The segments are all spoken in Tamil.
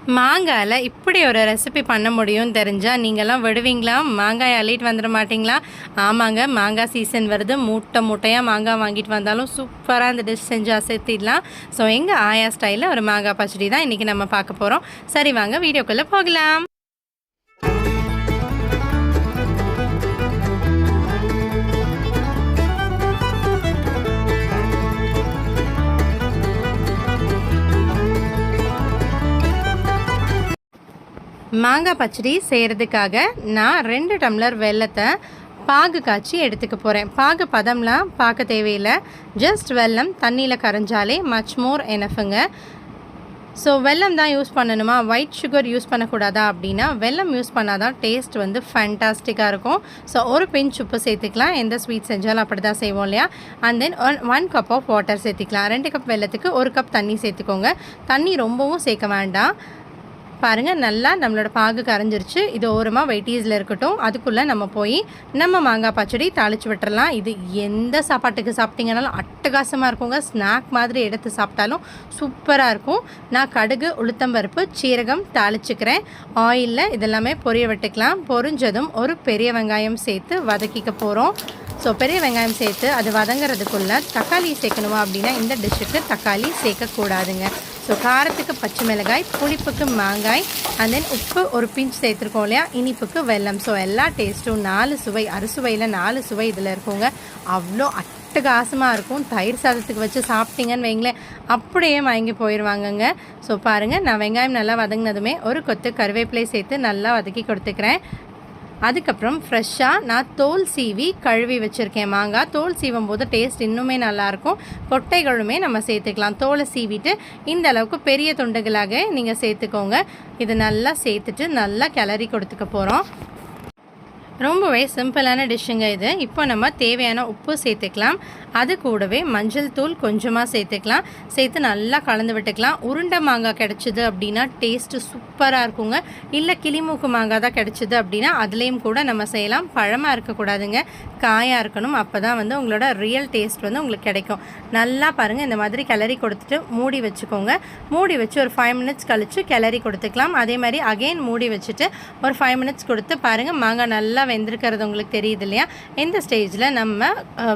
மாங்காயில் இப்படி ஒரு ரெசிபி பண்ண முடியும்னு தெரிஞ்சால் நீங்கள்லாம் விடுவீங்களா? மாங்காய் அள்ளிட்டு வந்துட மாட்டிங்களா? ஆமாங்க, மாங்காய் சீசன் வருது. மூட்டையாக மாங்காய் வாங்கிட்டு வந்தாலும் சூப்பராக அந்த டிஷ் செஞ்சு அசைத்திடலாம். ஸோ எங்கள் ஆயா ஸ்டைலில் ஒரு மாங்காய் பச்சடி தான் இன்றைக்கி நம்ம பார்க்க போகிறோம். சரி வாங்க வீடியோக்குள்ளே போகலாம். மாங்காய் பச்சடி செய்கிறதுக்காக நான் 2 டம்ளர் வெல்லத்தை பாகு காய்ச்சி எடுத்துக்க போகிறேன். பாகு பதம்லாம் பார்க்க தேவையில்லை, ஜஸ்ட் வெல்லம் தண்ணியில் கரைஞ்சாலே மச் மோர் எனஃபுங்க. ஸோ வெல்லம் தான் யூஸ் பண்ணணுமா, ஒயிட் சுகர் யூஸ் பண்ணக்கூடாதா அப்படின்னா வெல்லம் யூஸ் பண்ணால் தான் டேஸ்ட் வந்து ஃபேண்டாஸ்டிக்காக இருக்கும். ஸோ ஒரு பிஞ்ச் உப்பு சேர்த்துக்கலாம். எந்த ஸ்வீட் செஞ்சாலும் அப்படி தான் செய்வோம் இல்லையா. And then 1 cup of water சேர்த்துக்கலாம். 2 கப் வெல்லத்துக்கு 1 கப் தண்ணி சேர்த்துக்கோங்க. தண்ணி ரொம்பவும் சேர்க்க வேண்டாம். பாருங்கள், நல்லா நம்மளோட பாகு கரைஞ்சிருச்சு. இது ஓரமாக வெயிட்டீஸில் இருக்கட்டும். அதுக்குள்ளே நம்ம போய் நம்ம மாங்காய் பச்சடி தாளித்து விட்டுறலாம். இது எந்த சாப்பாட்டுக்கு சாப்பிட்டீங்கனாலும் அட்டகாசமாக இருக்குங்க. ஸ்நாக் மாதிரி எடுத்து சாப்பிட்டாலும் சூப்பராக இருக்கும். நான் கடுகு, உளுத்தம்பருப்பு, சீரகம் தாளிச்சுக்கிறேன். ஆயிலில் இதெல்லாமே பொரிய விட்டுக்கலாம். பொரிஞ்சதும் ஒரு பெரிய வெங்காயம் சேர்த்து வதக்கிக்க போகிறோம். ஸோ பெரிய வெங்காயம் சேர்த்து அது வதங்கிறதுக்குள்ளே தக்காளி சேர்க்கணுமா அப்படின்னா இந்த டிஷ்ஷுக்கு தக்காளி சேர்க்கக்கூடாதுங்க. ஸோ காரத்துக்கு பச்சை மிளகாய், புளிப்புக்கு மாங்காய், அண்ட் தென் உப்பு ஒரு பிஞ்ச் சேர்த்துருக்கோம் இல்லையா, இனிப்புக்கு வெல்லம். ஸோ எல்லா டேஸ்ட்டும் 4 சுவை, அறுசுவையில் 4 சுவை இதில் இருக்குங்க. அவ்வளோ அட்டகாசமாக இருக்கும். தயிர் சாதத்துக்கு வச்சு சாப்பிட்டீங்கன்னு வைங்களேன், அப்படியே மயங்கி போயிடுவாங்கங்க. ஸோ பாருங்கள், நான் வெங்காயம் நல்லா வதங்கினதுமே ஒரு கொத்து கருவேப்பிலை சேர்த்து நல்லா வதக்கி கொடுத்துக்கிறேன். அதுக்கப்புறம் ஃப்ரெஷ்ஷாக நான் தோல் சீவி கழுவி வச்சுருக்கேன். மாங்காய் தோல் சீவும் போது டேஸ்ட் இன்னுமே நல்லாயிருக்கும். கொட்டைகளுமே நம்ம சேர்த்துக்கலாம். தோலை சீவிட்டு இந்த அளவுக்கு பெரிய துண்டுகளாக நீங்கள் சேர்த்துக்கோங்க. இது நல்லா சேர்த்துட்டு நல்லா கிளறி கொடுத்துக்க போகிறோம். ரொம்பவே சிம்பிளான டிஷ்ஷுங்க இது. இப்போ நம்ம தேவையான உப்பு சேர்த்துக்கலாம். அது கூடவே மஞ்சள் தூள் கொஞ்சமாக சேர்த்துக்கலாம். சேர்த்து நல்லா கலந்து விட்டுக்கலாம். உருண்டை மாங்காய் கிடச்சிது அப்படின்னா டேஸ்ட்டு சூப்பராக இருக்குங்க. இல்லை கிளிமூக்கு மாங்காய் தான் கிடச்சிது அப்படின்னா அதுலேயும் கூட நம்ம செய்யலாம். பழமாக இருக்கக்கூடாதுங்க, காயாக இருக்கணும். அப்போ தான் வந்து உங்களோட ரியல் டேஸ்ட் வந்து உங்களுக்கு கிடைக்கும். நல்லா பாருங்கள், இந்த மாதிரி கிளறி கொடுத்துட்டு மூடி வச்சுக்கோங்க. மூடி வச்சு ஒரு 5 மினிட்ஸ் கழித்து கிளறி கொடுத்துக்கலாம். அதே மாதிரி அகெயின் மூடி வச்சுட்டு ஒரு 5 மினிட்ஸ் கொடுத்து பாருங்கள், மாங்காய் நல்லா வெந்திருக்கிறது உங்களுக்கு தெரியுது இல்லையா. இந்த ஸ்டேஜில் நம்ம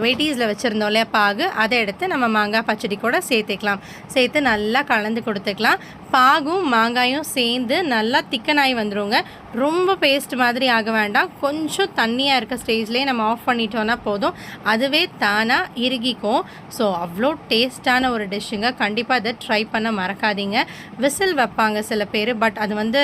வெயிட்டீஸில் வச்சுருந்தோம் இல்லையா பாகு, அதை எடுத்து நம்ம மாங்காய் பச்சடி கூட சேர்த்துக்கலாம். சேர்த்து நல்லா கலந்து கொடுத்துக்கலாம். பாகும் மாங்காயும் சேர்ந்து நல்லா திக்கனாகி வந்துடுங்க. ரொம்ப பேஸ்ட் மாதிரி ஆக வேண்டாம். கொஞ்சம் தண்ணியாக இருக்க ஸ்டேஜ்லேயே நம்ம ஆஃப் பண்ணிட்டோன்னா போதும், அதுவே தானாக இறுகிக்கும். ஸோ அவ்வளோ டேஸ்டான ஒரு டிஷ்ஷுங்க. கண்டிப்பாக அதை ட்ரை பண்ண மறக்காதீங்க. விசில் வைப்பாங்க சில பேர், பட் அது வந்து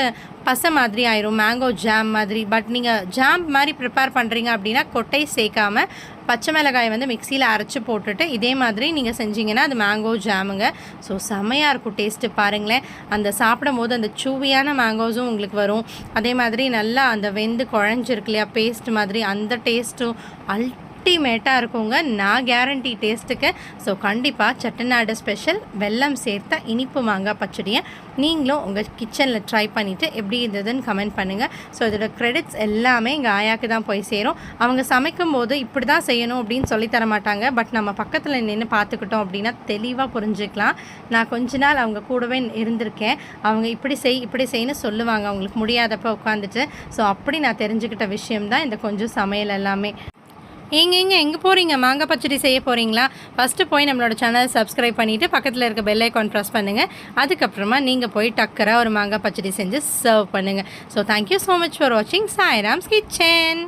பசை மாதிரி ஆயிரும், மேங்கோ ஜாம் மாதிரி. பட் நீங்கள் ஜாம் மாதிரி ப்ரிப்பேர் பண்ணுறீங்க அப்படின்னா கொட்டை சேர்க்காம பச்சை மிளகாய் வந்து மிக்சியில் அரைச்சி போட்டுட்டு இதே மாதிரி நீங்கள் செஞ்சிங்கன்னா அது மேங்கோ ஜாமுங்க. ஸோ செம்மையாக இருக்கும் டேஸ்ட்டு. பாருங்களேன், அந்த சாப்பிடும் போது அந்த சூவியான மேங்கோஸும் உங்களுக்கு வரும். அதே மாதிரி நல்லா அந்த வெந்து குழஞ்சிருக்கு இல்லையா பேஸ்ட் மாதிரி, அந்த டேஸ்ட்டும் அல்டிமேட்டாக இருக்குங்க. நான் கேரண்டி டேஸ்ட்டுக்கு. ஸோ கண்டிப்பாக செட்டிநாடு ஸ்பெஷல் வெல்லம் சேர்த்த இனிப்பு மாங்காய் பச்சடியை நீங்களும் உங்கள் கிச்சனில் ட்ரை பண்ணிவிட்டு எப்படி இருந்ததுன்னு கமெண்ட் பண்ணுங்கள். ஸோ இதோட க்ரெடிட்ஸ் எல்லாமே எங்கள் ஆயாவுக்கு தான் போய் சேரும். அவங்க சமைக்கும் போது இப்படி தான் செய்யணும் அப்படின்னு சொல்லித்தர மாட்டாங்க. பட் நம்ம பக்கத்தில் நின்று பார்த்துக்கிட்டோம் அப்படின்னா தெளிவாக புரிஞ்சுக்கலாம். நான் கொஞ்ச நாள் அவங்க கூடவே இருந்திருக்கேன். அவங்க இப்படி செய்யன்னு சொல்லுவாங்க அவங்களுக்கு முடியாதப்போ உட்காந்துட்டு. ஸோ அப்படி நான் தெரிஞ்சுக்கிட்ட விஷயம்தான் இந்த கொஞ்சம் சமையல் எல்லாமே. எங்கே போகிறீங்க? மாங்காய் பச்சடி செய்ய போகிறீங்களா? ஃபஸ்ட்டு போய் நம்மளோட சேனல் சப்ஸ்கிரைப் பண்ணிவிட்டு பக்கத்தில் இருக்க பெல் ஐக்கான் ப்ரெஸ் பண்ணுங்கள். அதுக்கப்புறமா நீங்கள் போய் டக்கராக ஒரு மாங்காய் பச்சடி செஞ்சு சர்வ் பண்ணுங்கள். So thank you so much for வாட்சிங் சாய்ராம்ஸ் கிச்சன்.